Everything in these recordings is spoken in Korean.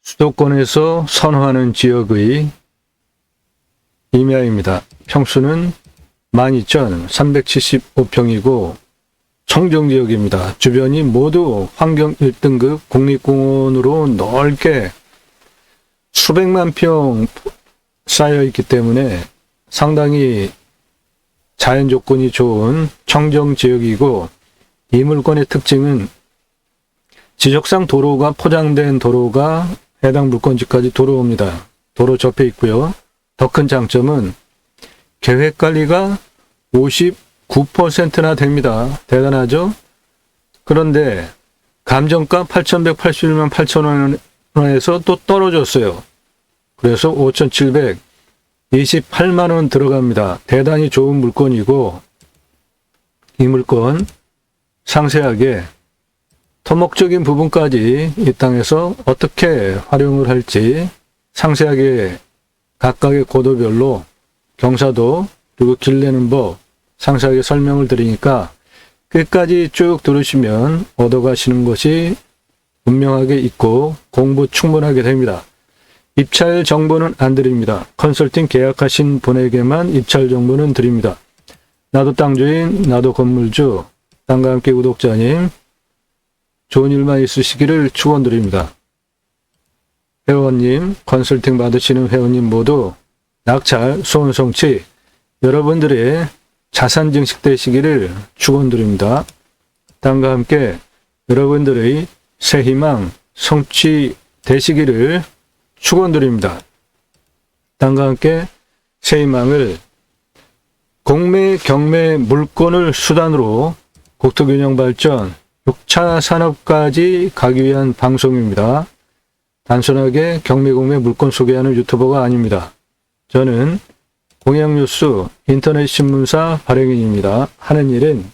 수도권에서 선호하는 지역의 임야입니다. 평수는 12,375평이고 청정지역입니다. 주변이 모두 환경 1등급 국립공원으로 넓게 수백만 평 쌓여있기 때문에 상당히 자연 조건이 좋은 청정지역이고, 이 물건의 특징은 지적상 도로가 포장된 도로가 해당 물건지까지 들어옵니다. 도로 접해 있고요. 더 큰 장점은 계획관리가 59%나 됩니다. 대단하죠? 그런데 감정가 8,181만 8천 원에서 또 떨어졌어요. 그래서 5,728만 원 들어갑니다. 대단히 좋은 물건이고, 이 물건 상세하게 토목적인 부분까지 이 땅에서 어떻게 활용을 할지 상세하게 각각의 고도별로 경사도 그리고 길 내는 법 상세하게 설명을 드리니까 끝까지 쭉 들으시면 얻어가시는 것이 분명하게 있고 공부 충분하게 됩니다. 입찰 정보는 안 드립니다. 컨설팅 계약하신 분에게만 입찰 정보는 드립니다. 나도 땅주인, 나도 건물주, 땅과 함께 구독자님, 좋은 일만 있으시기를 축원드립니다. 회원님, 컨설팅 받으시는 회원님 모두 낙찰, 소원 성취, 여러분들의 자산 증식되시기를 축원드립니다. 땅과 함께 여러분들의 새 희망 성취되시기를 축원드립니다. 땅과 함께 새 희망을 공매, 경매, 물건을 수단으로 국토균형 발전, 6차 산업까지 가기 위한 방송입니다. 단순하게 경매, 공매, 물건 소개하는 유튜버가 아닙니다. 저는 공약뉴스 인터넷 신문사 발행인입니다. 하는 일은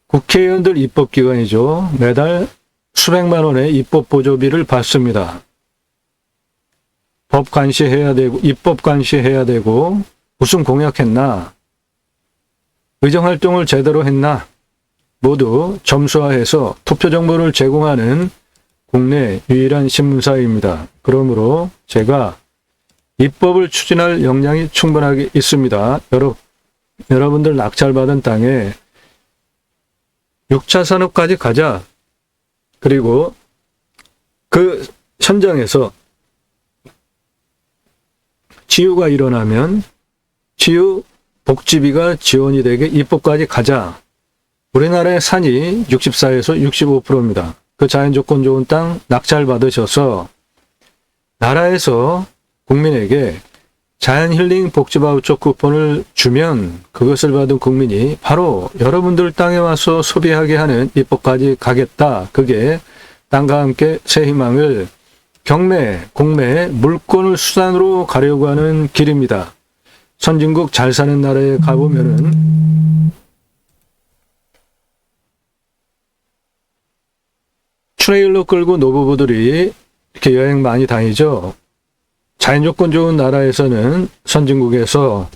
국회의원들 입법기관이죠. 매달 수백만 원의 입법 보조비를 받습니다. 법 관시해야 되고, 입법 관시해야 되고, 무슨 공약했나, 의정활동을 제대로 했나, 모두 점수화해서 투표 정보를 제공하는 국내 유일한 신문사입니다. 그러므로 제가 입법을 추진할 역량이 충분하게 있습니다. 여러분들 낙찰받은 땅에 6차 산업까지 가자. 그리고 그 현장에서 치유가 일어나면 치유 복지비가 지원이 되게 입법까지 가자. 우리나라의 산이 64에서 65%입니다. 그 자연조건 좋은 땅 낙찰 받으셔서 나라에서 국민에게 자연힐링 복지바우처 쿠폰을 주면 그것을 받은 국민이 바로 여러분들 땅에 와서 소비하게 하는 입법까지 가겠다. 그게 땅과 함께 새 희망을 경매, 공매, 물건을 수단으로 가려고 하는 길입니다. 선진국 잘 사는 나라에 가보면은 트레일러 끌고 노부부들이 이렇게 여행 많이 다니죠. 자연조건 좋은 나라에서는 선진국에서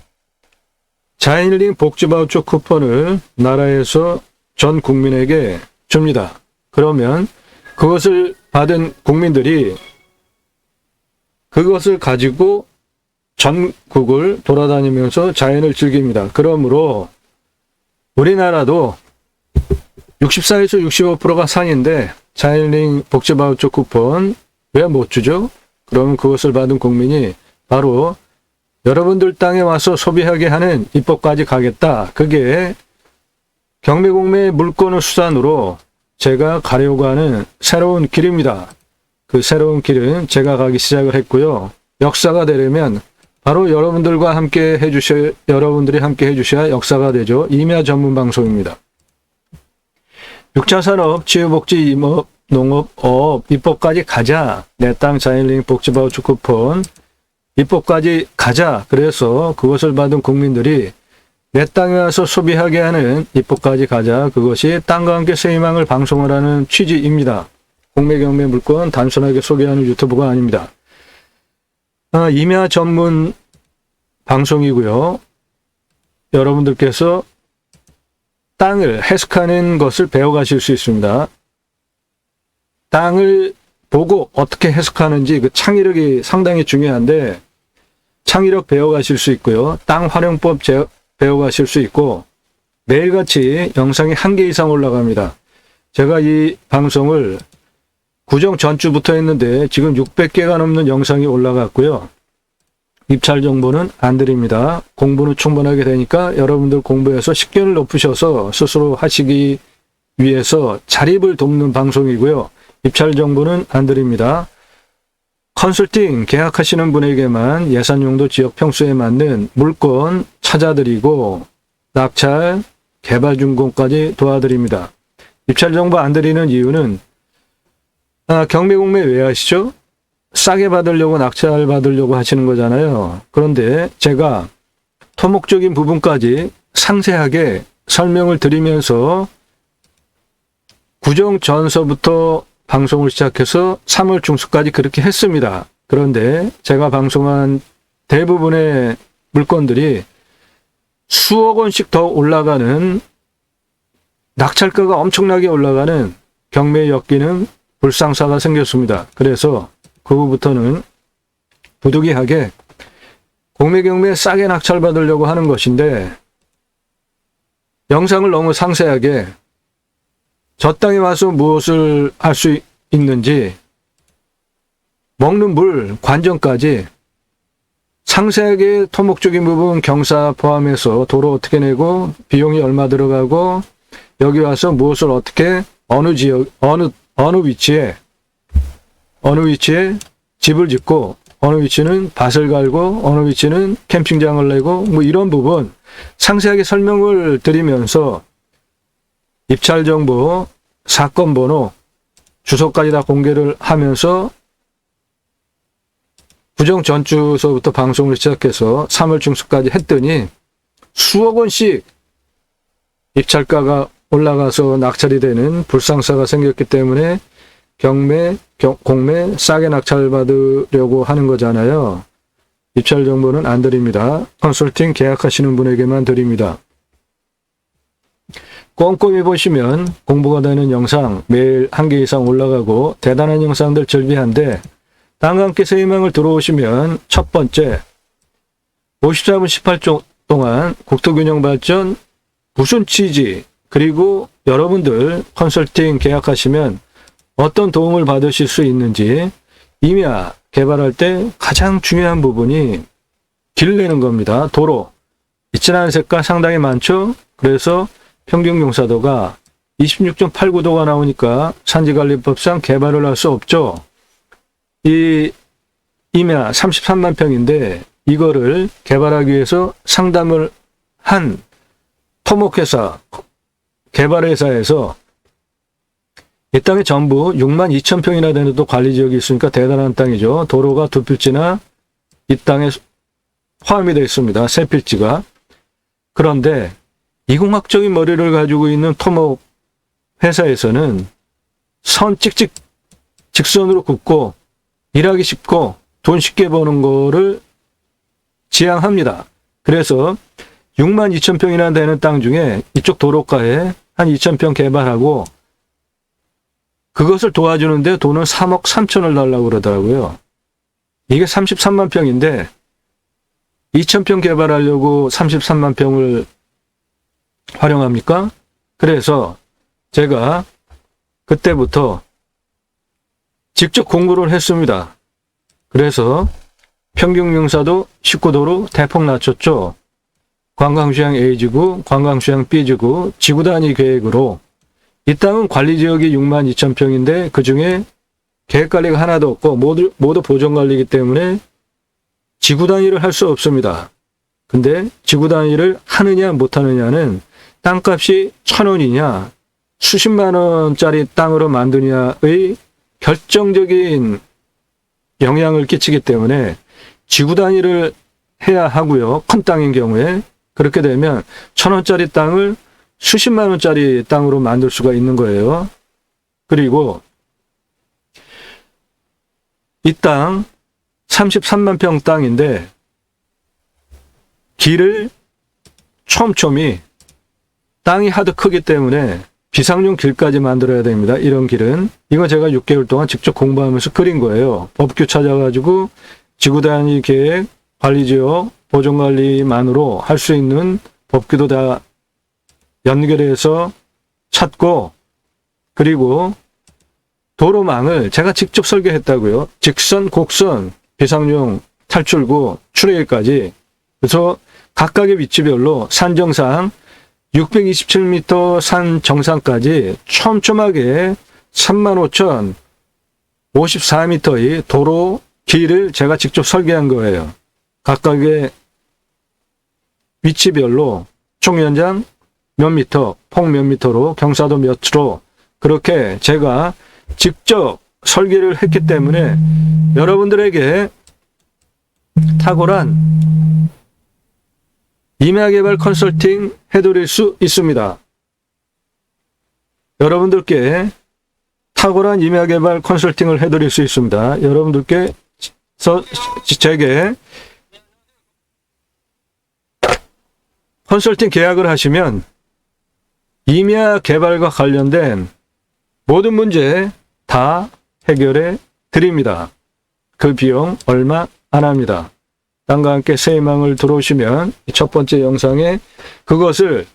자연힐링 복지바우처 쿠폰을 나라에서 전 국민에게 줍니다. 그러면 그것을 받은 국민들이 그것을 가지고 전국을 돌아다니면서 자연을 즐깁니다. 그러므로 우리나라도 64에서 65%가 산인데 자연힐링 복지바우처 쿠폰 왜 못 주죠? 그러면 그것을 받은 국민이 바로 여러분들 땅에 와서 소비하게 하는 입법까지 가겠다. 그게 경매, 공매, 물건을 수단으로 제가 가려고 하는 새로운 길입니다. 그 새로운 길은 제가 가기 시작을 했고요. 역사가 되려면 바로 여러분들이 함께 해주셔야 역사가 되죠. 임야 전문 방송입니다. 6차 산업, 치유복지, 임업, 농업, 업, 입법까지 가자. 내 땅 자연힐링 복지바우처 쿠폰 입법까지 가자. 그래서 그것을 받은 국민들이 내 땅에 와서 소비하게 하는 입법까지 가자. 그것이 땅과 함께 새 희망을 방송을 하는 취지입니다. 공매, 경매, 물건 단순하게 소개하는 유튜브가 아닙니다. 임야 전문 방송이고요. 여러분들께서 땅을 해석하는 것을 배워가실 수 있습니다. 땅을 보고 어떻게 해석하는지 그 창의력이 상당히 중요한데, 창의력 배워가실 수 있고요. 땅 활용법 배워가실 수 있고, 매일같이 영상이 1개 이상 올라갑니다. 제가 이 방송을 구정 전주부터 했는데 지금 600개가 넘는 영상이 올라갔고요. 입찰 정보는 안 드립니다. 공부는 충분하게 되니까 여러분들 공부해서 식견을 높으셔서 스스로 하시기 위해서 자립을 돕는 방송이고요. 입찰 정보는 안 드립니다. 컨설팅 계약하시는 분에게만 예산용도 지역 평수에 맞는 물건 찾아드리고 낙찰, 개발 준공까지 도와드립니다. 입찰 정보 안 드리는 이유는 경매 공매 왜 하시죠? 싸게 받으려고 낙찰 받으려고 하시는 거잖아요. 그런데 제가 토목적인 부분까지 상세하게 설명을 드리면서 구정 전서부터 방송을 시작해서 3월 중순까지 그렇게 했습니다. 그런데 제가 방송한 대부분의 물건들이 수억 원씩 더 올라가는, 낙찰가가 엄청나게 올라가는 경매에 엮이는 불상사가 생겼습니다. 그래서 그 후부터는 부득이하게 공매 경매에 싸게 낙찰 받으려고 하는 것인데, 영상을 너무 상세하게 저 땅에 와서 무엇을 할 수 있는지, 먹는 물, 관정까지 상세하게 토목적인 부분 경사 포함해서 도로 어떻게 내고 비용이 얼마 들어가고 여기 와서 무엇을 어떻게 어느 지역 어느 위치에 집을 짓고 어느 위치는 밭을 갈고 어느 위치는 캠핑장을 내고 뭐 이런 부분 상세하게 설명을 드리면서 입찰 정보, 사건 번호, 주소까지 다 공개를 하면서 구정 전주서부터 방송을 시작해서 3월 중순까지 했더니 수억 원씩 입찰가가 올라가서 낙찰이 되는 불상사가 생겼기 때문에 경매, 공매 싸게 낙찰 받으려고 하는 거잖아요. 입찰 정보는 안 드립니다. 컨설팅 계약하시는 분에게만 드립니다. 꼼꼼히 보시면 공부가 되는 영상 매일 1개 이상 올라가고 대단한 영상들 절비한데, 땅과 함께 새 희망을 들어오시면 첫 번째 54분 18초 동안 국토균형 발전 무슨 취지, 그리고 여러분들 컨설팅 계약하시면 어떤 도움을 받으실 수 있는지, 임야 개발할 때 가장 중요한 부분이 길 내는 겁니다. 도로 있지는 않은 색깔 상당히 많죠. 그래서 평균 경사도가 26.89도가 나오니까 산지관리법상 개발을 할 수 없죠. 이 임야 33만 평인데 이거를 개발하기 위해서 상담을 한 토목회사, 개발회사에서 이 땅에 전부 6만 2천 평이나 되는 또 관리지역이 있으니까 대단한 땅이죠. 도로가 2필지나 이 땅에 포함이 되어 있습니다. 3필지가. 그런데 이공학적인 머리를 가지고 있는 토목 회사에서는 선 찍찍 직선으로 긋고 일하기 쉽고 돈 쉽게 버는 거를 지향합니다. 그래서 6만 2천 평이나 되는 땅 중에 이쪽 도로가에 한 2천 평 개발하고 그것을 도와주는데 돈은 3억 3천을 달라고 그러더라고요. 이게 33만 평인데 2천 평 개발하려고 33만 평을 활용합니까? 그래서 제가 그때부터 직접 공부를 했습니다. 그래서 평균 경사도 19도로 대폭 낮췄죠. 관광수양 A지구, 관광수양 B지구, 지구 단위 계획으로 이 땅은 관리지역이 6만 2천 평인데 그 중에 계획관리가 하나도 없고 모두 보존관리이기 때문에 지구 단위를 할 수 없습니다. 근데 지구 단위를 하느냐 못하느냐는 땅값이 1,000원이냐 수십만 원짜리 땅으로 만드냐의 결정적인 영향을 끼치기 때문에 지구 단위를 해야 하고요. 큰 땅인 경우에. 그렇게 되면 1,000원짜리 땅을 수십만 원짜리 땅으로 만들 수가 있는 거예요. 그리고 이 땅 33만 평 땅인데 길을 촘촘히 땅이 하도 크기 때문에 비상용 길까지 만들어야 됩니다. 이런 길은. 이거 제가 6개월 동안 직접 공부하면서 그린 거예요. 법규 찾아가지고 지구 단위 계획, 관리지역, 보존관리만으로 할 수 있는 법규도 다 연결해서 찾고, 그리고 도로망을 제가 직접 설계했다고요. 직선, 곡선, 비상용, 탈출구, 출애길까지. 그래서 각각의 위치별로 산 정상 627m 산 정상까지 촘촘하게 35,054m의 도로 길을 제가 직접 설계한 거예요. 각각의 위치별로 총 연장 몇 미터, 폭 몇 미터로, 경사도 몇으로, 그렇게 제가 직접 설계를 했기 때문에 여러분들에게 탁월한 임야개발 컨설팅 해드릴 수 있습니다. 여러분들께 탁월한 임야개발 컨설팅을 해드릴 수 있습니다. 여러분들께서 제게 컨설팅 계약을 하시면 임야개발과 관련된 모든 문제 다 해결해 드립니다. 그 비용 얼마 안 합니다. 땅과 함께 새 희망을 들어오시면 첫 번째 영상에 그것을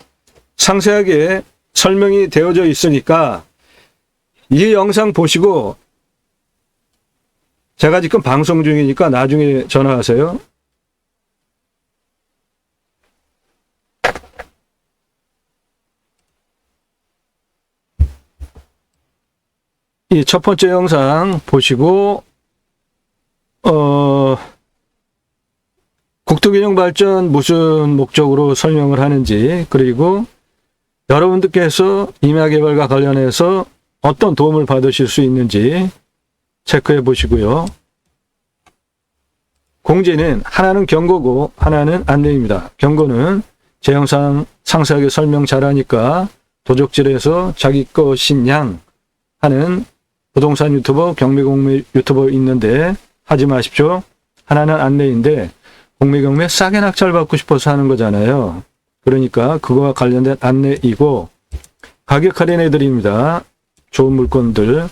상세하게 설명이 되어져 있으니까 이 영상 보시고, 제가 지금 방송 중이니까 나중에 전화하세요. 이 첫 번째 영상 보시고 국토균형 발전 무슨 목적으로 설명을 하는지, 그리고 여러분들께서 임야개발과 관련해서 어떤 도움을 받으실 수 있는지 체크해 보시고요. 공지는 하나는 경고고 하나는 안내입니다. 경고는 제 영상 상세하게 설명 잘하니까 도적질해서 자기 것인 양 하는 부동산 유튜버, 경매공매 유튜버 있는데 하지 마십시오. 하나는 안내인데, 공매경매 싸게 낙찰받고 싶어서 하는 거잖아요. 그러니까 그거와 관련된 안내이고, 가격 할인해 드립니다. 좋은 물건들.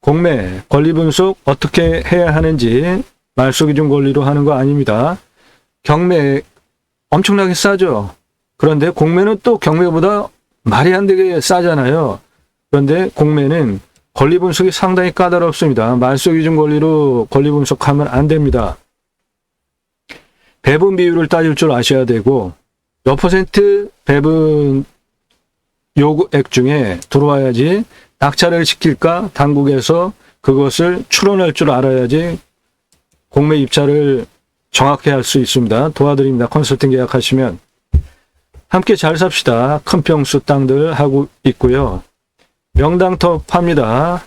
공매, 권리 분석 어떻게 해야 하는지 말소기준 권리로 하는 거 아닙니다. 경매 엄청나게 싸죠. 그런데 공매는 또 경매보다 말이 안 되게 싸잖아요. 그런데 공매는 권리 분석이 상당히 까다롭습니다. 말소기준 권리로 권리 분석하면 안 됩니다. 배분 비율을 따질 줄 아셔야 되고, 몇 퍼센트 배분 요구액 중에 들어와야지 낙찰을 시킬까 당국에서 그것을 추론할 줄 알아야지 공매 입찰을 정확히 할 수 있습니다. 도와드립니다. 컨설팅 계약하시면. 함께 잘 삽시다. 큰 평수 땅들 하고 있고요. 명당터 팝니다.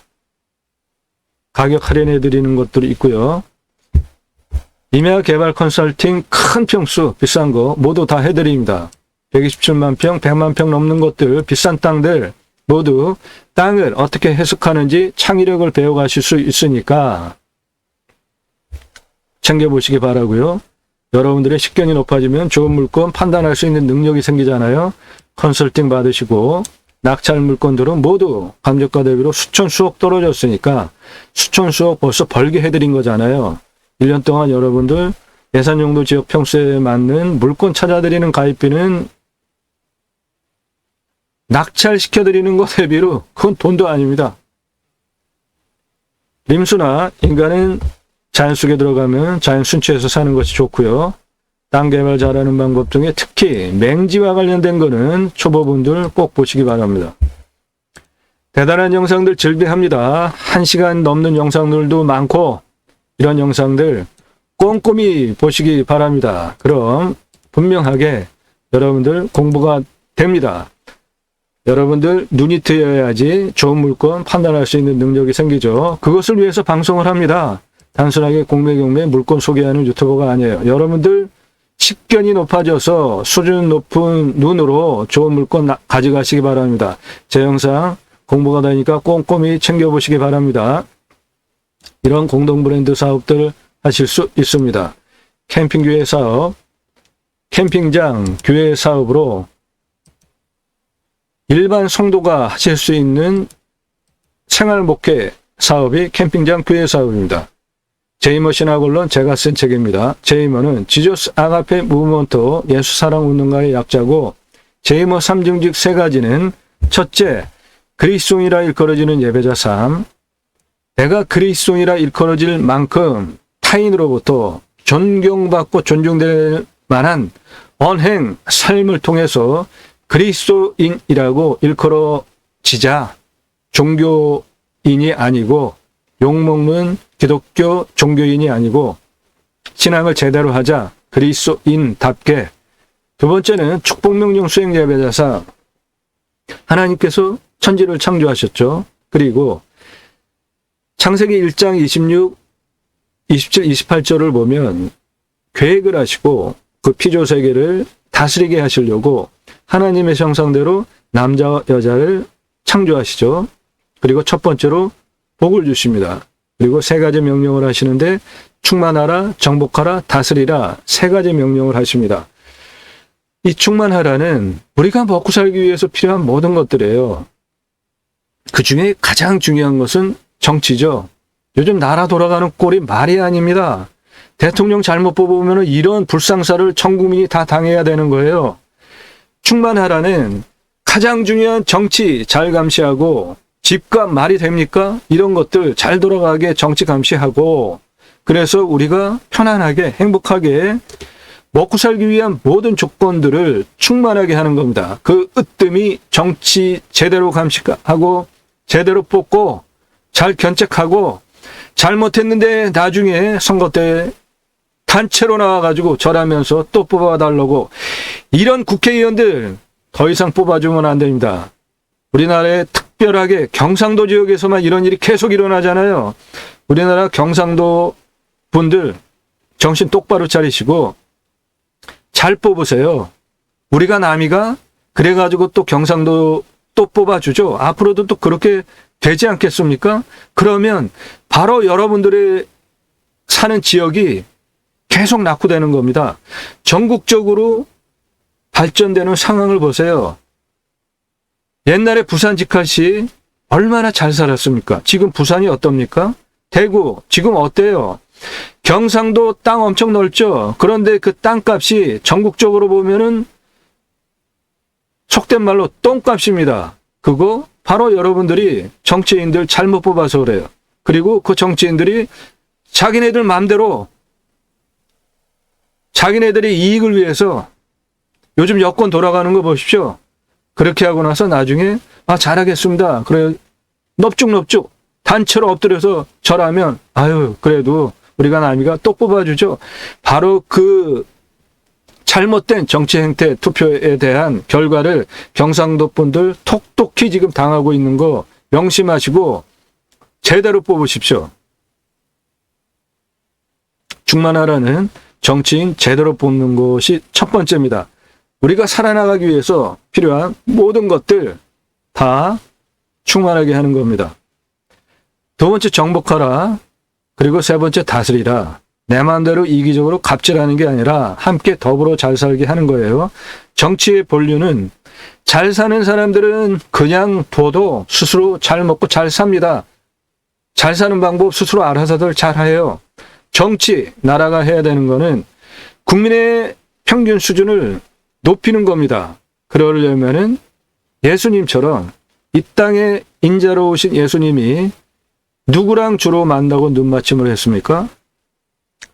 가격 할인해 드리는 것들이 있고요. 임야개발 컨설팅 큰 평수 비싼 거 모두 다 해드립니다. 127만 평, 100만 평 넘는 것들, 비싼 땅들 모두 땅을 어떻게 해석하는지 창의력을 배워가실 수 있으니까 챙겨보시기 바라고요. 여러분들의 식견이 높아지면 좋은 물건 판단할 수 있는 능력이 생기잖아요. 컨설팅 받으시고, 낙찰 물건들은 모두 감정가 대비로 수천 수억 떨어졌으니까 수천 수억 벌써 벌게 해드린 거잖아요. 1년 동안 여러분들 예산용도 지역 평수에 맞는 물건 찾아드리는 가입비는 낙찰시켜드리는 것 대비로 그건 돈도 아닙니다. 림수나 인간은 자연 속에 들어가면 자연 순치에서 사는 것이 좋고요. 땅 개발 잘하는 방법 중에 특히 맹지와 관련된 거는 초보분들 꼭 보시기 바랍니다. 대단한 영상들 즐비합니다. 1시간 넘는 영상들도 많고 이런 영상들 꼼꼼히 보시기 바랍니다. 그럼 분명하게 여러분들 공부가 됩니다. 여러분들 눈이 트여야지 좋은 물건 판단할 수 있는 능력이 생기죠. 그것을 위해서 방송을 합니다. 단순하게 공매경매 물건 소개하는 유튜버가 아니에요. 여러분들 식견이 높아져서 수준 높은 눈으로 좋은 물건 가져가시기 바랍니다. 제 영상 공부가 되니까 꼼꼼히 챙겨보시기 바랍니다. 이런 공동 브랜드 사업들 하실 수 있습니다. 캠핑 교회 사업, 캠핑장 교회 사업으로 일반 성도가 하실 수 있는 생활 목회 사업이 캠핑장 교회 사업입니다. 제이머 신학원론 제가 쓴 책입니다. 제이머는 지저스 아가페 무브먼트 예수 사랑 운동가의 약자고, 제이머 3증직 3가지는 첫째, 그리스도인이라 일컬어지는 예배자 삶. 내가 그리스도인이라 일컬어질 만큼 타인으로부터 존경받고 존중될 만한 언행 삶을 통해서 그리스도인이라고 일컬어지자 종교인이 아니고 욕먹는 기독교 종교인이 아니고 신앙을 제대로 하자 그리스도인답게. 두 번째는 축복명령 수행 예배자사. 하나님께서 천지를 창조하셨죠. 그리고 창세기 1장 26, 27, 28절을 보면 계획을 하시고 그 피조세계를 다스리게 하시려고 하나님의 형상대로 남자와 여자를 창조하시죠. 그리고 첫 번째로 복을 주십니다. 그리고 3가지 명령을 하시는데 충만하라, 정복하라, 다스리라 3가지 명령을 하십니다. 이 충만하라는 우리가 먹고 살기 위해서 필요한 모든 것들이에요. 그 중에 가장 중요한 것은 정치죠. 요즘 나라 돌아가는 꼴이 말이 아닙니다. 대통령 잘못 뽑으면 이런 불상사를 전 국민이 다 당해야 되는 거예요. 충만하라는 가장 중요한 정치 잘 감시하고, 집값 말이 됩니까? 이런 것들 잘 돌아가게 정치 감시하고, 그래서 우리가 편안하게 행복하게 먹고 살기 위한 모든 조건들을 충만하게 하는 겁니다. 그 으뜸이 정치 제대로 감시하고 제대로 뽑고 잘 견책하고, 잘못했는데 나중에 선거 때 단체로 나와가지고 절하면서 또 뽑아달라고, 이런 국회의원들 더 이상 뽑아주면 안 됩니다. 우리나라에 특별하게 경상도 지역에서만 이런 일이 계속 일어나잖아요. 우리나라 경상도 분들 정신 똑바로 차리시고 잘 뽑으세요. 우리가 남이가 그래가지고 또 경상도 또 뽑아주죠. 앞으로도 또 그렇게 되지 않겠습니까? 그러면 바로 여러분들의 사는 지역이 계속 낙후되는 겁니다. 전국적으로 발전되는 상황을 보세요. 옛날에 부산 직할시 얼마나 잘 살았습니까? 지금 부산이 어떻습니까? 대구 지금 어때요? 경상도 땅 엄청 넓죠? 그런데 그 땅값이 전국적으로 보면은 속된 말로 똥값입니다. 그거 바로 여러분들이 정치인들 잘못 뽑아서 그래요. 그리고 그 정치인들이 자기네들 마음대로 자기네들의 이익을 위해서 요즘 여권 돌아가는 거 보십시오. 그렇게 하고 나서 나중에 잘하겠습니다. 그래 넙죽넙죽 단체로 엎드려서 절하면 아유 그래도 우리가 남이가 또 뽑아주죠. 바로 그 잘못된 정치 행태 투표에 대한 결과를 경상도 분들 톡톡히 지금 당하고 있는 거 명심하시고 제대로 뽑으십시오. 충만하라는 정치인 제대로 뽑는 것이 첫 번째입니다. 우리가 살아나가기 위해서 필요한 모든 것들 다 충만하게 하는 겁니다. 두 번째 정복하라. 그리고 세 번째 다스리라. 내 마음대로 이기적으로 갑질하는 게 아니라 함께 더불어 잘 살게 하는 거예요. 정치의 본류는 잘 사는 사람들은 그냥 둬도 스스로 잘 먹고 잘 삽니다. 잘 사는 방법 스스로 알아서들 잘 해요. 정치, 나라가 해야 되는 거는 국민의 평균 수준을 높이는 겁니다. 그러려면은 예수님처럼 이 땅에 인자로 오신 예수님이 누구랑 주로 만나고 눈맞춤을 했습니까?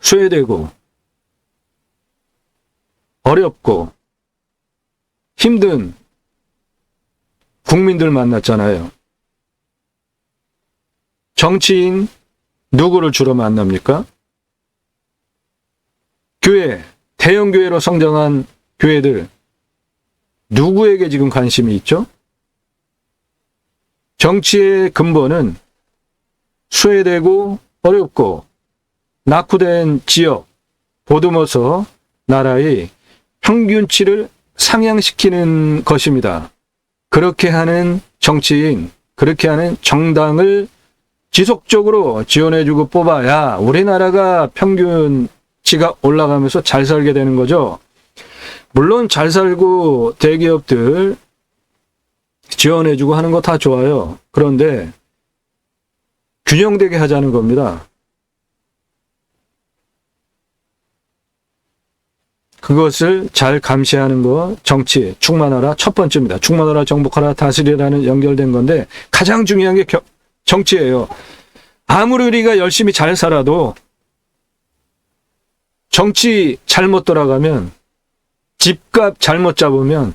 소외되고 어렵고 힘든 국민들 만났잖아요. 정치인 누구를 주로 만납니까? 교회, 대형 교회로 성장한 교회들 누구에게 지금 관심이 있죠? 정치의 근본은 소외되고 어렵고 낙후된 지역, 보듬어서 나라의 평균치를 상향시키는 것입니다. 그렇게 하는 정치인, 그렇게 하는 정당을 지속적으로 지원해주고 뽑아야 우리나라가 평균치가 올라가면서 잘 살게 되는 거죠. 물론 잘 살고 대기업들 지원해주고 하는 거 다 좋아요. 그런데 균형되게 하자는 겁니다. 그것을 잘 감시하는 거, 정치, 충만하라 첫 번째입니다. 충만하라, 정복하라, 다스리라는 연결된 건데 가장 중요한 게 정치예요. 아무리 우리가 열심히 잘 살아도 정치 잘못 돌아가면, 집값 잘못 잡으면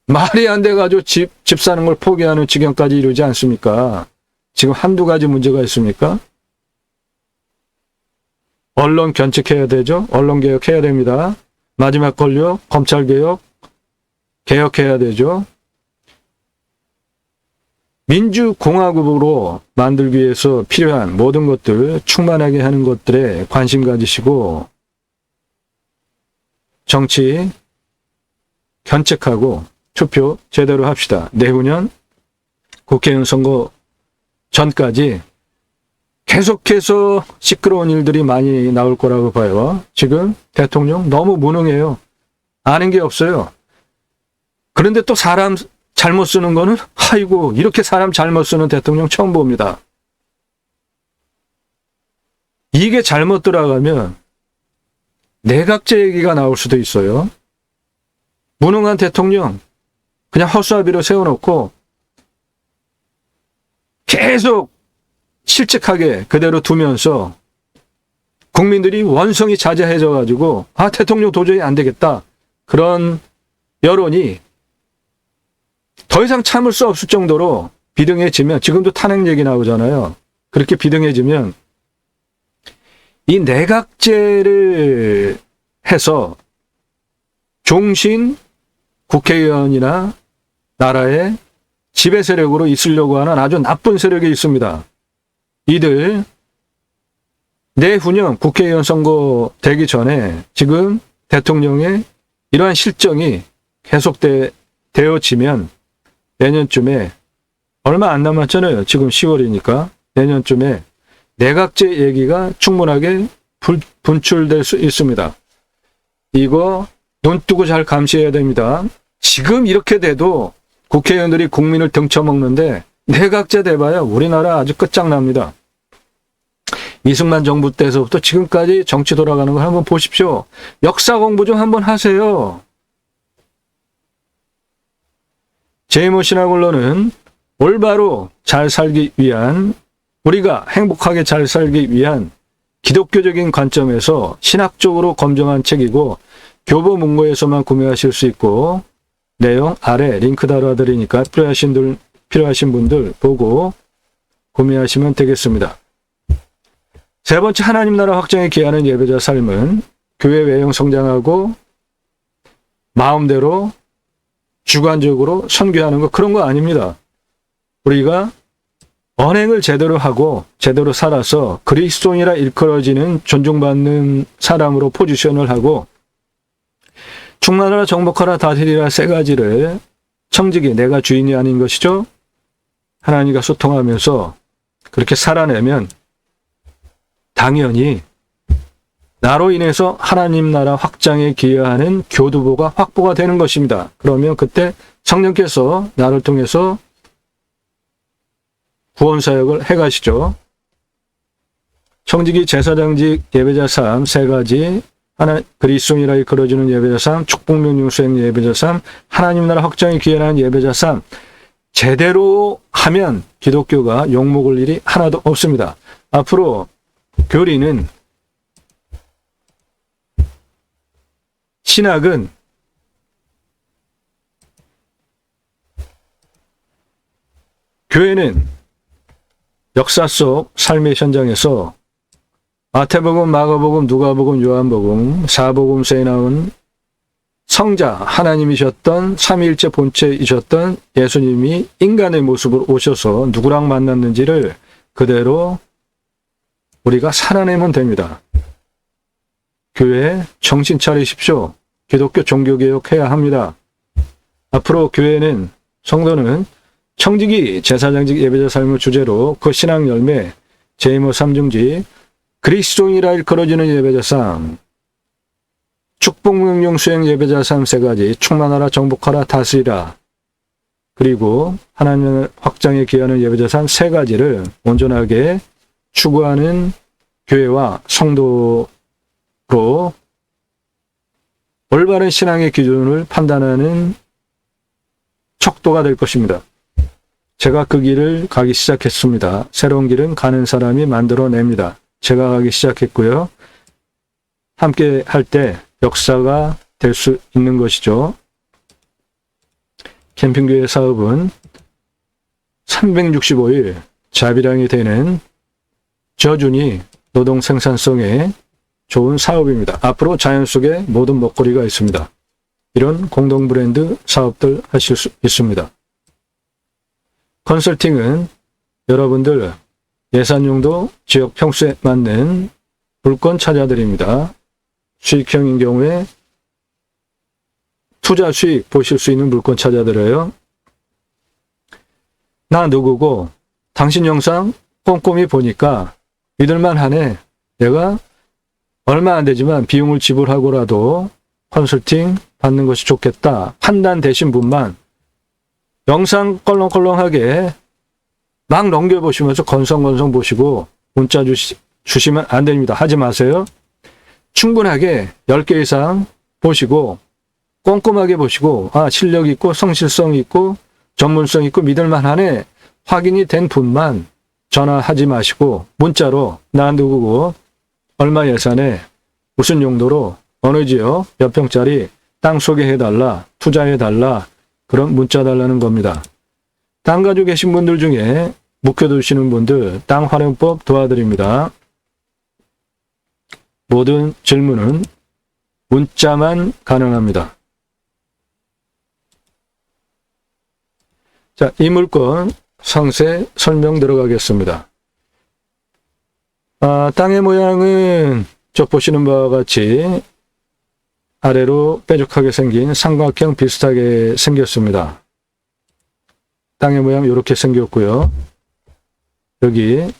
말이 안 돼가지고 집 사는 걸 포기하는 지경까지 이르지 않습니까? 지금 한두 가지 문제가 있습니까? 언론 견책해야 되죠. 언론 개혁해야 됩니다. 마지막 권력, 검찰 개혁, 개혁해야 되죠. 민주공화국으로 만들기 위해서 필요한 모든 것들, 충만하게 하는 것들에 관심 가지시고 정치 견책하고 투표 제대로 합시다. 내후년 국회의원 선거 전까지 계속해서 시끄러운 일들이 많이 나올 거라고 봐요. 지금 대통령 너무 무능해요. 아는 게 없어요. 그런데 또 사람 잘못 쓰는 거는 아이고 이렇게 사람 잘못 쓰는 대통령 처음 봅니다. 이게 잘못 들어가면 내각제 얘기가 나올 수도 있어요. 무능한 대통령 그냥 허수아비로 세워놓고 계속 실직하게 그대로 두면서 국민들이 원성이 자자해져가지고 대통령 도저히 안 되겠다. 그런 여론이 더 이상 참을 수 없을 정도로 비등해지면, 지금도 탄핵 얘기 나오잖아요. 그렇게 비등해지면 이 내각제를 해서 종신 국회의원이나 나라의 지배 세력으로 있으려고 하는 아주 나쁜 세력이 있습니다. 이들 내후년 국회의원 선거 되기 전에 지금 대통령의 이러한 실정이 계속되어지면 내년쯤에, 얼마 안 남았잖아요. 지금 10월이니까 내년쯤에 내각제 얘기가 충분하게 분출될 수 있습니다. 이거 눈 뜨고 잘 감시해야 됩니다. 지금 이렇게 돼도 국회의원들이 국민을 등쳐먹는데 내각제 돼봐야 우리나라 아주 끝장납니다. 이승만 정부 때서부터 지금까지 정치 돌아가는 걸 한번 보십시오. 역사 공부 좀 한번 하세요. 제이모 신학원론은 올바로 잘 살기 위한, 우리가 행복하게 잘 살기 위한 기독교적인 관점에서 신학적으로 검증한 책이고 교보문고에서만 구매하실 수 있고, 내용 아래 링크 달아드리니까 필요하신 분들 보고 구매하시면 되겠습니다. 세 번째, 하나님 나라 확장에 기하는 예배자 삶은 교회 외형 성장하고 마음대로 주관적으로 선교하는 거, 그런 거 아닙니다. 우리가 언행을 제대로 하고 제대로 살아서 그리스도인이라 일컬어지는 존중받는 사람으로 포지션을 하고, 충만하라, 정복하라, 다스리라 세 가지를 청지기, 내가 주인이 아닌 것이죠. 하나님과 소통하면서 그렇게 살아내면 당연히 나로 인해서 하나님 나라 확장에 기여하는 교두보가 확보가 되는 것입니다. 그러면 그때 성령께서 나를 통해서 구원사역을 해가시죠. 청지기, 제사장직, 예배자 삶 세 가지, 그리스도인이라 이끌어지는 예배자 삶, 축복명령 수행 예배자 삶, 하나님 나라 확장에 기여하는 예배자 삶, 제대로 하면 기독교가 욕먹을 일이 하나도 없습니다. 앞으로 교리는, 신학은 교회는 역사 속 삶의 현장에서 마태복음, 마가복음, 누가복음, 요한복음, 사복음서에 나온 성자, 하나님이셨던 삼위일체 본체이셨던 예수님이 인간의 모습으로 오셔서 누구랑 만났는지를 그대로 우리가 살아내면 됩니다. 교회 정신 차리십시오. 기독교 종교개혁해야 합니다. 앞으로 교회는, 성도는 청지기, 제사장직, 예배자 삶을 주제로 그 신앙 열매, 제이모 삼중지, 그리스도인이라 일컬어지는 예배자 삶, 축복명령 수행 예배자 삶 세 가지, 충만하라, 정복하라, 다스리라, 그리고 하나님의 확장에 기여하는 예배자산 세 가지를 온전하게 추구하는 교회와 성도로 올바른 신앙의 기준을 판단하는 척도가 될 것입니다. 제가 그 길을 가기 시작했습니다. 새로운 길은 가는 사람이 만들어냅니다. 제가 가기 시작했고요. 함께 할 때 역사가 될 수 있는 것이죠. 캠핑교회 사업은 365일 자비량이 되는 저준이 노동 생산성에 좋은 사업입니다. 앞으로 자연 속에 모든 먹거리가 있습니다. 이런 공동 브랜드 사업들 하실 수 있습니다. 컨설팅은 여러분들 예산용도 지역 평수에 맞는 물건 찾아드립니다. 수익형인 경우에 투자 수익 보실 수 있는 물건 찾아드려요. 나 누구고 당신 영상 꼼꼼히 보니까 믿을만 하네. 내가 얼마 안 되지만 비용을 지불하고라도 컨설팅 받는 것이 좋겠다. 판단되신 분만 영상 껄렁껄렁하게 막 넘겨보시면서 건성건성 보시고 문자 주시면 안 됩니다. 하지 마세요. 충분하게 10개 이상 보시고 꼼꼼하게 보시고 실력 있고 성실성 있고 전문성 있고 믿을만 하네. 확인이 된 분만 전화하지 마시고 문자로 나 누구고 얼마 예산에 무슨 용도로 어느 지역 몇 평짜리 땅 소개해달라 투자해달라 그런 문자 달라는 겁니다. 땅 가지고 계신 분들 중에 묵혀두시는 분들 땅 활용법 도와드립니다. 모든 질문은 문자만 가능합니다. 자, 이 물건 상세 설명 들어가겠습니다. 땅의 모양은 저 보시는 바와 같이 아래로 뾰족하게 생긴 삼각형 비슷하게 생겼습니다. 땅의 모양 이렇게 생겼고요. 여기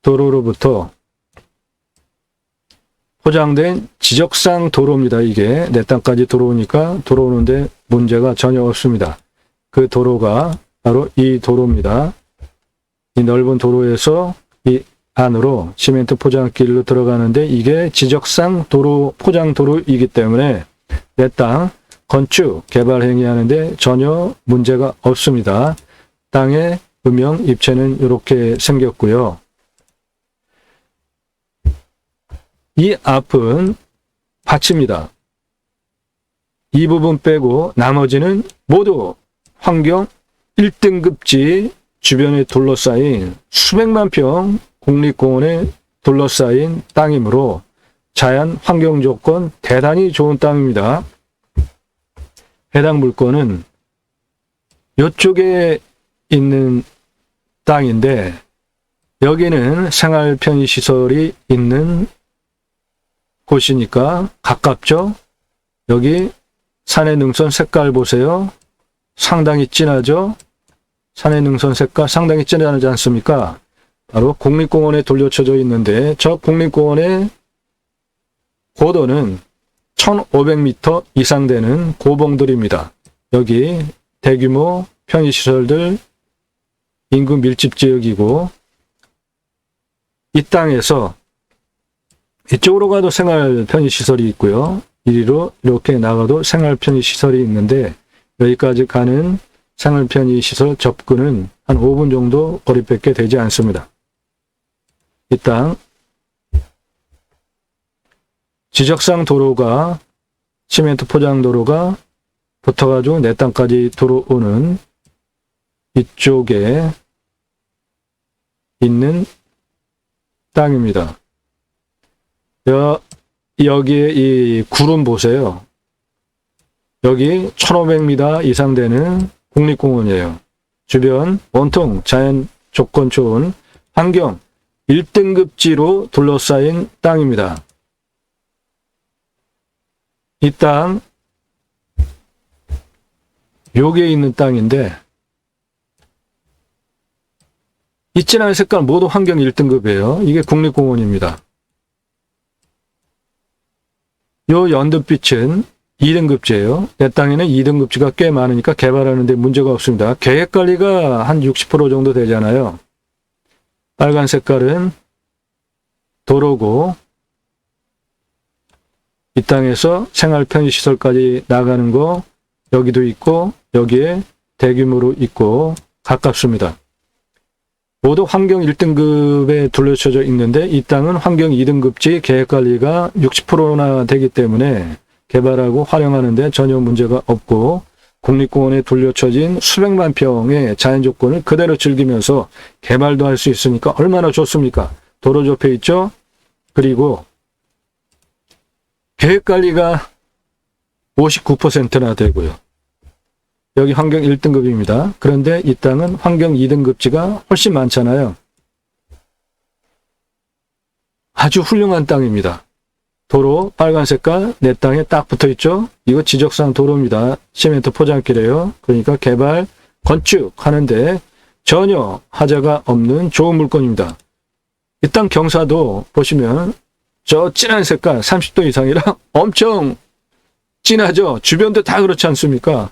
도로로부터 포장된 지적상 도로입니다. 이게 내 땅까지 들어오니까 들어오는데 문제가 전혀 없습니다. 그 도로가 바로 이 도로입니다. 이 넓은 도로에서 이 안으로 시멘트 포장길로 들어가는데 이게 지적상 도로, 포장 도로이기 때문에 내 땅 건축, 개발 행위하는데 전혀 문제가 없습니다. 땅의 음영, 입체는 이렇게 생겼고요. 이 앞은 밭입니다. 이 부분 빼고 나머지는 모두 환경 1등급지 주변에 둘러싸인 수백만 평 국립공원에 둘러싸인 땅이므로 자연 환경 조건 대단히 좋은 땅입니다. 해당 물건은 이쪽에 있는 땅인데 여기는 생활 편의시설이 있는 곳이니까 가깝죠. 여기 산의 능선 색깔 보세요. 상당히 진하죠. 산의 능선 색깔 상당히 진하지 않습니까? 바로 국립공원에 돌려쳐져 있는데 저 국립공원의 고도는 1500m 이상 되는 고봉들입니다. 여기 대규모 편의시설들 인구 밀집 지역이고 이 땅에서 이쪽으로 가도 생활 편의시설이 있고요. 이리로 이렇게 나가도 생활 편의시설이 있는데 여기까지 가는 생활 편의시설 접근은 한 5분 정도 거리밖에 되지 않습니다. 이 땅 지적상 도로가 시멘트 포장 도로가 붙어가지고 내 땅까지 들어오는 이쪽에 있는 땅입니다. 여기에 이 구름 보세요. 여기 1500m 이상 되는 국립공원이에요. 주변 온통 자연 조건 좋은 환경 1등급지로 둘러싸인 땅입니다. 이 땅, 여기에 있는 땅인데 이 진한 색깔 모두 환경 1등급이에요. 이게 국립공원입니다. 요 연두빛은 2등급지예요. 내 땅에는 2등급지가 꽤 많으니까 개발하는 데 문제가 없습니다. 계획관리가 한 60% 정도 되잖아요. 빨간 색깔은 도로고 이 땅에서 생활 편의시설까지 나가는 거 여기도 있고 여기에 대규모로 있고 가깝습니다. 모두 환경 1등급에 둘러쳐져 있는데 이 땅은 환경 2등급지 계획관리가 60%나 되기 때문에 개발하고 활용하는 데 전혀 문제가 없고 국립공원에 둘러쳐진 수백만 평의 자연조건을 그대로 즐기면서 개발도 할 수 있으니까 얼마나 좋습니까? 도로 접해 있죠? 그리고 계획관리가 59%나 되고요. 여기 환경 1등급입니다. 그런데 이 땅은 환경 2등급지가 훨씬 많잖아요. 아주 훌륭한 땅입니다. 도로 빨간 색깔 내 땅에 딱 붙어 있죠. 이거 지적상 도로입니다. 시멘트 포장길이에요. 그러니까 개발, 건축하는데 전혀 하자가 없는 좋은 물건입니다. 이 땅 경사도 보시면 저 진한 색깔 30도 이상이라 엄청 진하죠. 주변도 다 그렇지 않습니까?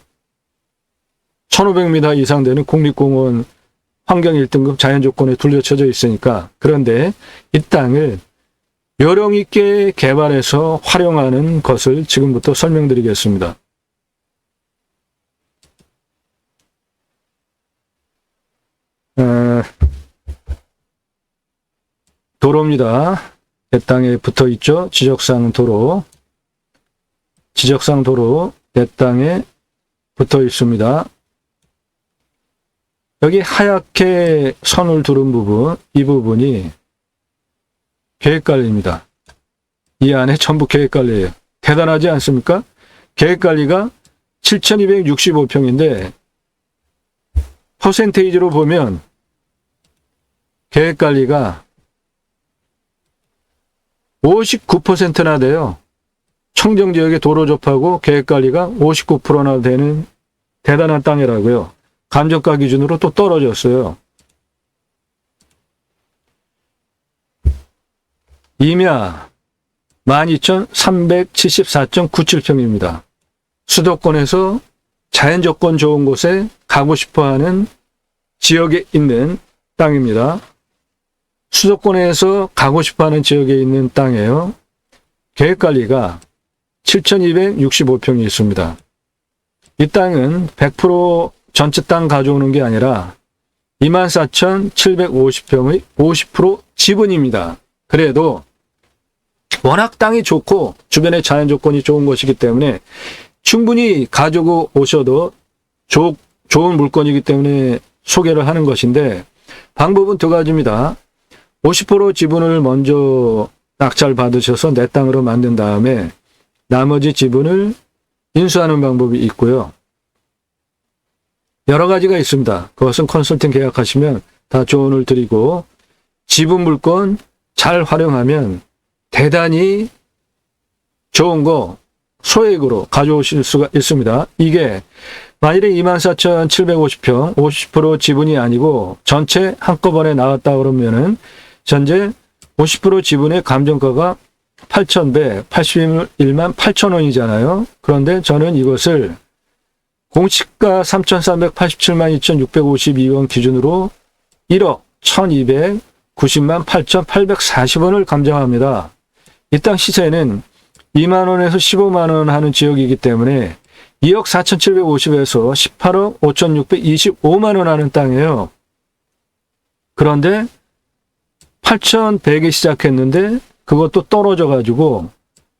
1500m 이상 되는 국립공원 환경 1등급 자연조건에 둘러쳐져 있으니까. 그런데 이 땅을 요령 있게 개발해서 활용하는 것을 지금부터 설명드리겠습니다. 도로입니다. 내 땅에 붙어 있죠. 지적상 도로. 지적상 도로 내 땅에 붙어 있습니다. 여기 하얗게 선을 두른 부분, 이 부분이 계획관리입니다. 이 안에 전부 계획관리예요. 대단하지 않습니까? 계획관리가 7,265평인데 퍼센테이지로 보면 계획관리가 59%나 돼요. 청정지역의 도로 접하고 계획관리가 59%나 되는 대단한 땅이라고요. 감정가 기준으로 또 떨어졌어요. 임야 12,374.97평입니다. 수도권에서 자연조건 좋은 곳에 가고 싶어하는 지역에 있는 땅입니다. 수도권에서 가고 싶어하는 지역에 있는 땅이에요. 계획관리가 7,265평이 있습니다. 이 땅은 100% 전체 땅 가져오는 게 아니라 24,750평의 50% 지분입니다. 그래도 워낙 땅이 좋고 주변에 자연 조건이 좋은 것이기 때문에 충분히 가지고 오셔도 좋은 물건이기 때문에 소개를 하는 것인데 방법은 두 가지입니다. 50% 지분을 먼저 낙찰 받으셔서 내 땅으로 만든 다음에 나머지 지분을 인수하는 방법이 있고요. 여러 가지가 있습니다. 그것은 컨설팅 계약하시면 다 조언을 드리고 지분 물건 잘 활용하면 대단히 좋은 거 소액으로 가져오실 수가 있습니다. 이게 만일에 24,750평 50% 지분이 아니고 전체 한꺼번에 나왔다 그러면은 현재 50% 지분의 감정가가 8,181만 8천원이잖아요. 그런데 저는 이것을 공시가 3,387만 2,652원 기준으로 1억 1,290만 8,840원을 감정합니다. 이 땅 시세는 2만원에서 15만원 하는 지역이기 때문에 2억 4,750에서 18억 5,625만원 하는 땅이에요. 그런데 8,100에 시작했는데 그것도 떨어져가지고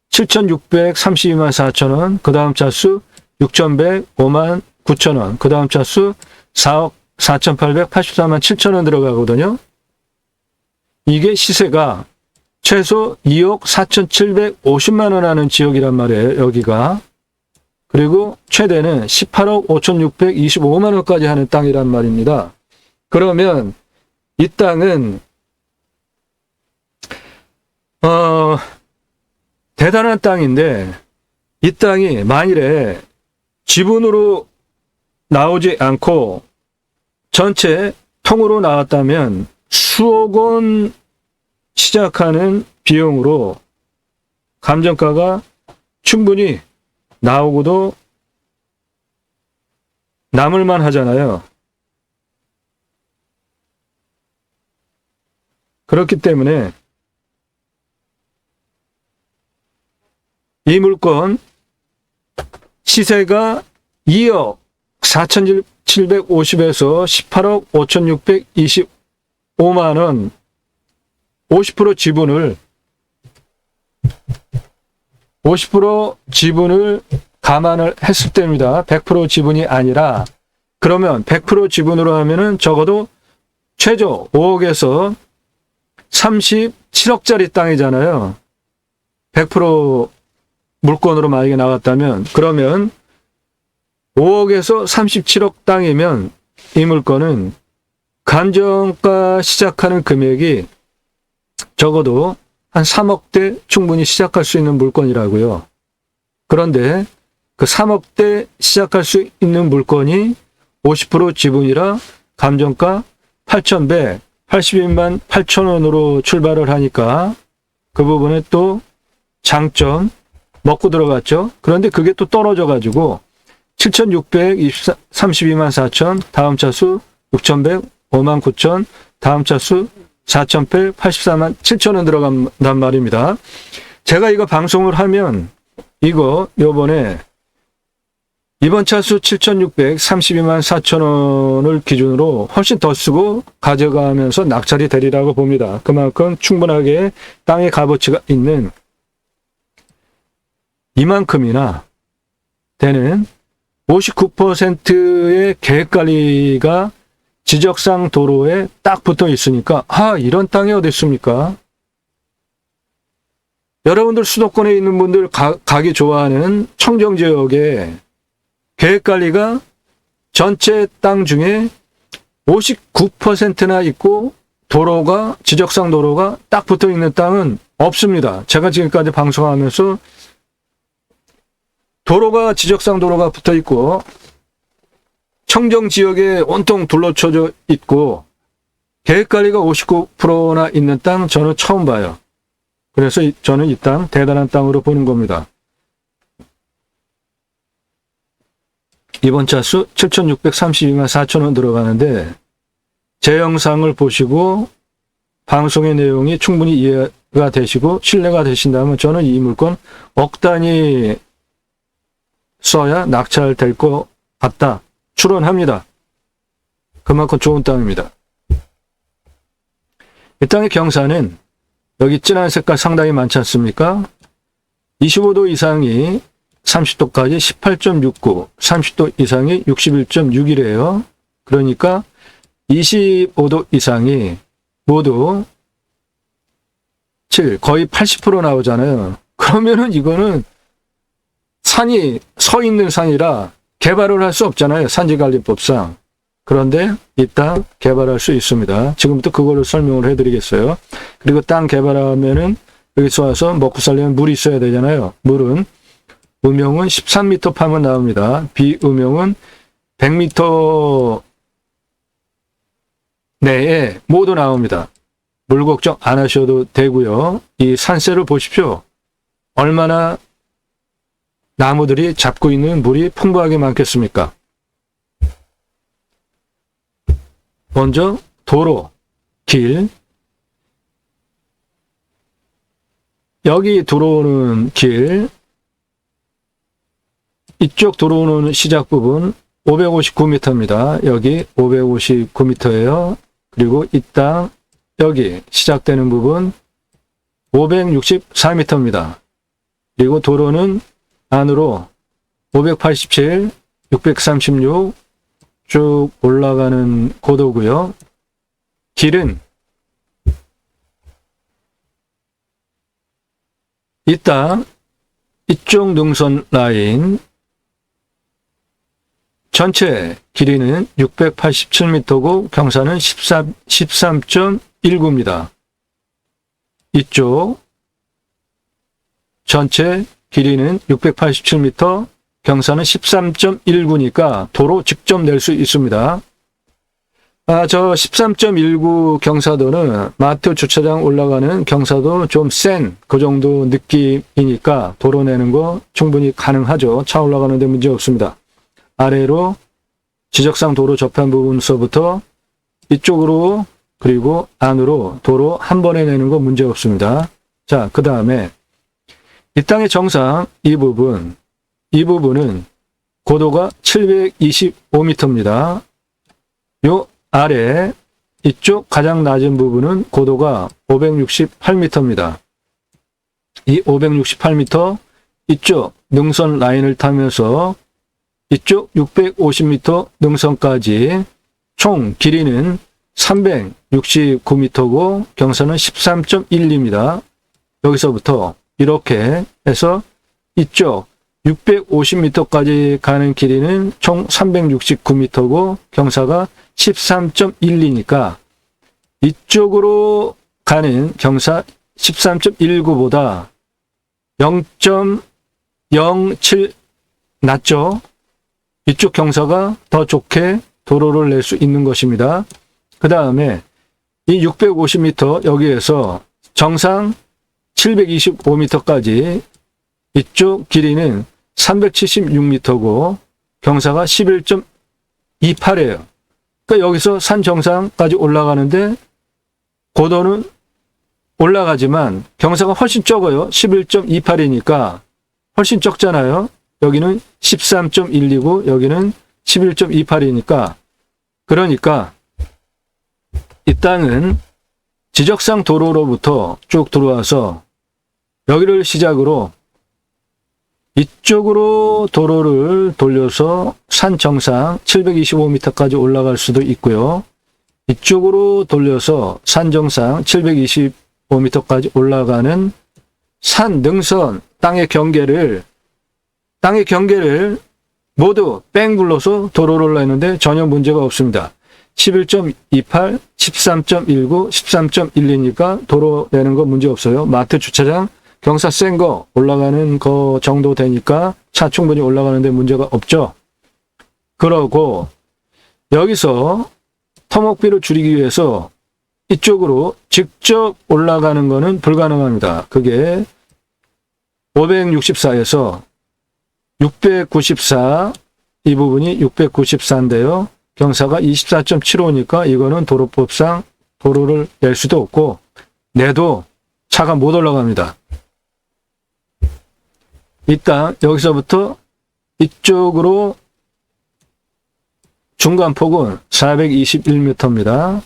7,632만 4천원, 그 다음 차수 6,105만 9천원, 그 다음 차수 4억 4,884만 7천원 들어가거든요. 이게 시세가 최소 2억 4,750만원 하는 지역이란 말이에요. 여기가. 그리고 최대는 18억 5,625만원까지 하는 땅이란 말입니다. 그러면 이 땅은 대단한 땅인데 이 땅이 만일에 지분으로 나오지 않고 전체 통으로 나왔다면 수억 원 시작하는 비용으로 감정가가 충분히 나오고도 남을만 하잖아요. 그렇기 때문에 이 물건 시세가 2억 4,750에서 18억 5,625만 원 50% 지분을 감안을 했을 때입니다. 100% 지분이 아니라. 그러면 100% 지분으로 하면은 적어도 최저 5억에서 37억짜리 땅이잖아요. 100% 물건으로 만약에 나왔다면, 그러면 5억에서 37억 땅이면 이 물건은 감정가 시작하는 금액이 적어도 한 3억대 충분히 시작할 수 있는 물건이라고요. 그런데 그 3억대 시작할 수 있는 물건이 50% 지분이라 감정가 8,182만 8천원으로 출발을 하니까 그 부분에 또 장점 먹고 들어갔죠. 그런데 그게 또 떨어져가지고 7,632만 4천, 다음 차수 6,100, 5만 9천, 다음 차수 4,184만 7천원 들어간단 말입니다. 제가 이거 방송을 하면 이거 요번에 이번 차수 7,632만 4천원을 기준으로 훨씬 더 쓰고 가져가면서 낙찰이 되리라고 봅니다. 그만큼 충분하게 땅의 값어치가 있는 이만큼이나 되는 59%의 계획관리가 지적상 도로에 딱 붙어 있으니까 이런 땅이 어디 있습니까? 여러분들 수도권에 있는 분들 가기 좋아하는 청정지역에 계획관리가 전체 땅 중에 59%나 있고 도로가 지적상 도로가 딱 붙어 있는 땅은 없습니다. 제가 지금까지 방송하면서 도로가 지적상 도로가 붙어 있고 청정지역에 온통 둘러쳐져 있고 계획관리가 59%나 있는 땅 저는 처음 봐요. 그래서 저는 이 땅 대단한 땅으로 보는 겁니다. 이번 차수 7,632만 4천원 들어가는데 제 영상을 보시고 방송의 내용이 충분히 이해가 되시고 신뢰가 되신다면 저는 이 물건 억 단위 써야 낙찰될 것 같다. 추론합니다. 그만큼 좋은 땅입니다. 이 땅의 경사는 여기 진한 색깔 상당히 많지 않습니까? 25도 이상이 30도까지 18.69, 30도 이상이 61.61이에요. 그러니까 25도 이상이 모두 7, 거의 80% 나오잖아요. 그러면은 이거는 산이 서 있는 산이라 개발을 할 수 없잖아요. 산지관리법상. 그런데 이 땅 개발할 수 있습니다. 지금부터 그걸로 설명을 해드리겠어요. 그리고 땅 개발하면은 여기서 와서 먹고 살려면 물이 있어야 되잖아요. 물은 음용은 13m 파면 나옵니다. 비음용은 100m 내에 모두 나옵니다. 물 걱정 안 하셔도 되고요. 이 산세를 보십시오. 얼마나 나무들이 잡고 있는 물이 풍부하게 많겠습니까? 먼저 도로, 길, 여기 들어오는 길, 이쪽 들어오는 시작 부분 559m입니다. 여기 559m예요. 그리고 이 땅 여기 시작되는 부분 564m입니다. 그리고 도로는 안으로 587, 636 쭉 올라가는 고도고요. 길은 이 땅 이쪽 능선 라인 전체 길이는 687m고 경사는 13.19입니다. 이쪽 전체 길이는 687m, 경사는 13.19니까 도로 직접 낼 수 있습니다. 저 13.19 경사도는 마트 주차장 올라가는 경사도 좀 센 그 정도 느낌이니까 도로 내는 거 충분히 가능하죠. 차 올라가는데 문제 없습니다. 아래로 지적상 도로 접한 부분서부터 이쪽으로 그리고 안으로 도로 한 번에 내는 거 문제 없습니다. 자, 그 다음에 이 땅의 정상 이 부분은 고도가 725m입니다. 요 아래 이쪽 가장 낮은 부분은 고도가 568m입니다. 이 568m 이쪽 능선 라인을 타면서 이쪽 650m 능선까지 총 길이는 369m고 경사는 13.12입니다. 여기서부터 이렇게 해서 이쪽 650m까지 가는 길이는 총 369m고 경사가 13.12니까 이쪽으로 가는 경사 13.19보다 0.07 낮죠. 이쪽 경사가 더 좋게 도로를 낼 수 있는 것입니다. 그 다음에 이 650m 여기에서 정상 725m까지 이쪽 길이는 376m고 경사가 11.28이에요. 그러니까 여기서 산 정상까지 올라가는데 고도는 올라가지만 경사가 훨씬 적어요. 11.28이니까 훨씬 적잖아요. 여기는 13.12고 여기는 11.28이니까 그러니까 이 땅은 지적상 도로로부터 쭉 들어와서 여기를 시작으로 이쪽으로 도로를 돌려서 산 정상 725m까지 올라갈 수도 있고요. 이쪽으로 돌려서 산 정상 725m까지 올라가는 산 능선 땅의 경계를 모두 뺑 불러서 도로를 내는데 전혀 문제가 없습니다. 11.28, 13.19, 13.12니까 도로 내는 거 문제 없어요. 마트 주차장 경사 센 거 올라가는 거 정도 되니까 차 충분히 올라가는데 문제가 없죠. 그러고 여기서 토목비를 줄이기 위해서 이쪽으로 직접 올라가는 거는 불가능합니다. 그게 564에서 694 이 부분이 694인데요. 경사가 24.75니까 이거는 도로법상 도로를 낼 수도 없고 내도 차가 못 올라갑니다. 이 땅 여기서부터 이쪽으로 중간폭은 421m입니다.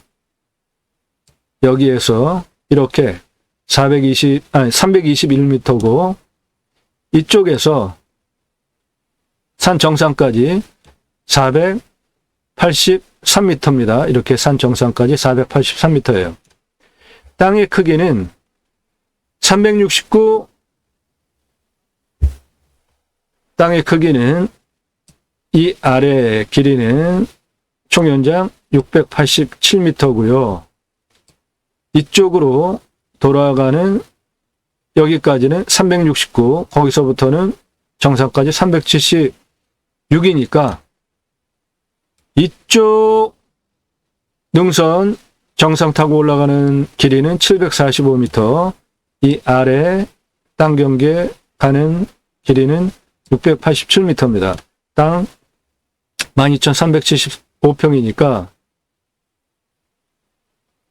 여기에서 이렇게 321m고 이쪽에서 산 정상까지 483m입니다. 이렇게 산 정상까지 483m예요. 땅의 크기는 369 땅의 크기는 이 아래 길이는 총 연장 687m고요. 이쪽으로 돌아가는 여기까지는 369, 거기서부터는 정상까지 376이니까 이쪽 능선 정상 타고 올라가는 길이는 745m, 이 아래 땅 경계 가는 길이는 687m입니다. 땅 12,375평이니까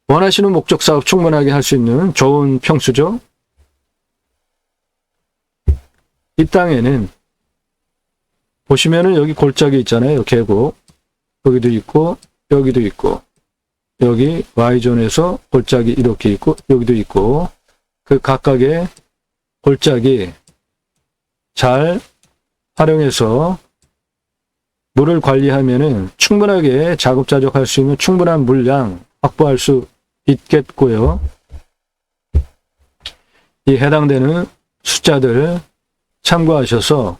원하시는 목적 사업 충분하게 할 수 있는 좋은 평수죠. 이 땅에는 보시면은 여기 골짜기 있잖아요. 계곡. 여기도 있고 여기도 있고 여기 Y존에서 골짜기 이렇게 있고 여기도 있고 그 각각의 골짜기 잘 활용해서 물을 관리하면은 충분하게 자급자족할 수 있는 충분한 물량 확보할 수 있겠고요. 이 해당되는 숫자들 참고하셔서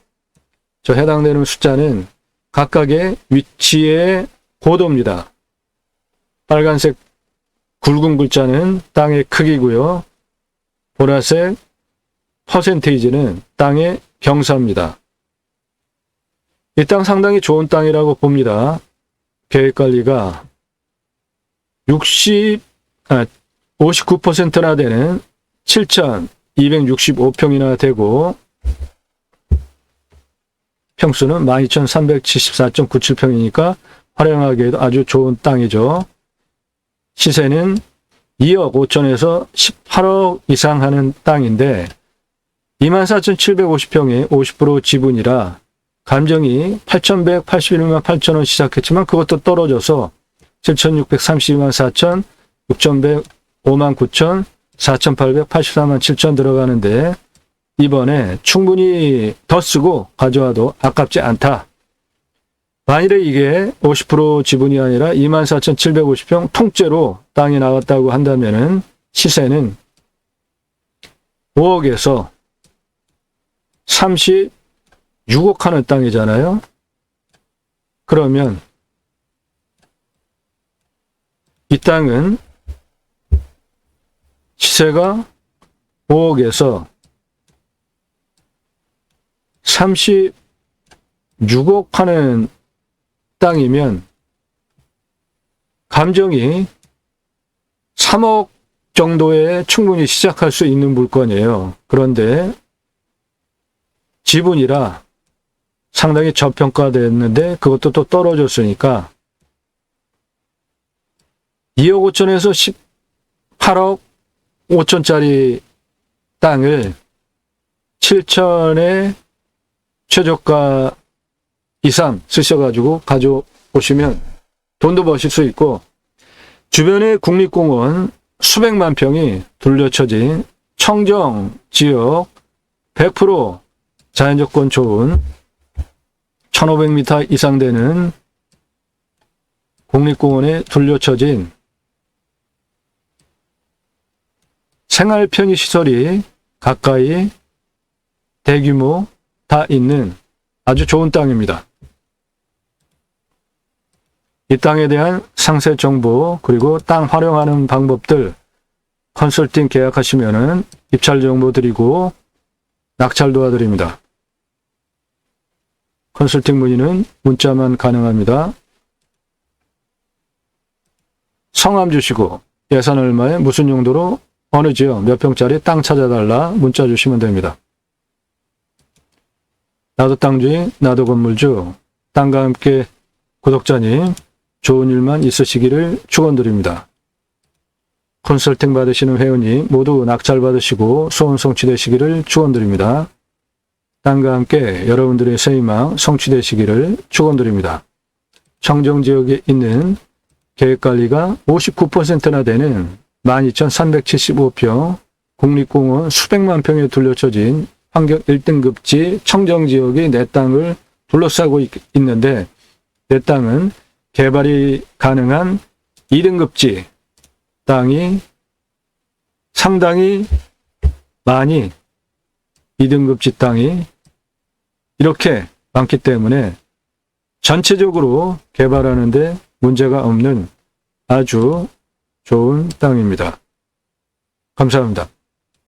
저 해당되는 숫자는 각각의 위치의 고도입니다. 빨간색 굵은 글자는 땅의 크기고요. 보라색 퍼센테이지는 땅의 경사입니다. 이 땅 상당히 좋은 땅이라고 봅니다. 계획관리가 59%나 되는 7,265평이나 되고 평수는 12,374.97평이니까 활용하기에도 아주 좋은 땅이죠. 시세는 2억 5천에서 18억 이상 하는 땅인데 24,750평에 50% 지분이라 감정이 8,181만 8천원 시작했지만 그것도 떨어져서 7,632만 4천, 6,105만 9천, 4,884만 7천 들어가는데 이번에 충분히 더 쓰고 가져와도 아깝지 않다. 만일에 이게 50% 지분이 아니라 24,750평 통째로 땅이 나왔다고 한다면은 시세는 5억에서 36억 하는 땅이잖아요. 그러면 이 땅은 시세가 5억에서 36억 하는 땅이면 감정이 3억 정도에 충분히 시작할 수 있는 물건이에요. 그런데 지분이라 상당히 저평가됐는데 그것도 또 떨어졌으니까 2억 5천에서 18억 5천짜리 땅을 7천의 최저가 이상 쓰셔가지고 가져오시면 돈도 버실 수 있고 주변에 국립공원 수백만 평이 둘러쳐진 청정 지역 100% 자연조건 좋은 1500m 이상 되는 국립공원에 둘러쳐진 생활 편의시설이 가까이 대규모 다 있는 아주 좋은 땅입니다. 이 땅에 대한 상세 정보 그리고 땅 활용하는 방법들 컨설팅 계약하시면은 입찰 정보 드리고 낙찰 도와드립니다. 컨설팅 문의는 문자만 가능합니다. 성함 주시고 예산 얼마에 무슨 용도로 어느 지역 몇 평짜리 땅 찾아달라 문자 주시면 됩니다. 나도 땅주인 나도 건물주 땅과 함께 구독자님 좋은 일만 있으시기를 축원드립니다. 컨설팅 받으시는 회원님 모두 낙찰 받으시고 소원 성취되시기를 축원드립니다. 땅과 함께 여러분들의 새희망 성취되시기를 축원드립니다. 청정지역에 있는 계획관리가 59%나 되는 12,375평 국립공원 수백만 평에 둘러쳐진 환경 1등급지 청정지역이 내 땅을 둘러싸고 있는데 내 땅은 개발이 가능한 2등급지 땅이 상당히 많이 2등급지 땅이 이렇게 많기 때문에 전체적으로 개발하는데 문제가 없는 아주 좋은 땅입니다. 감사합니다.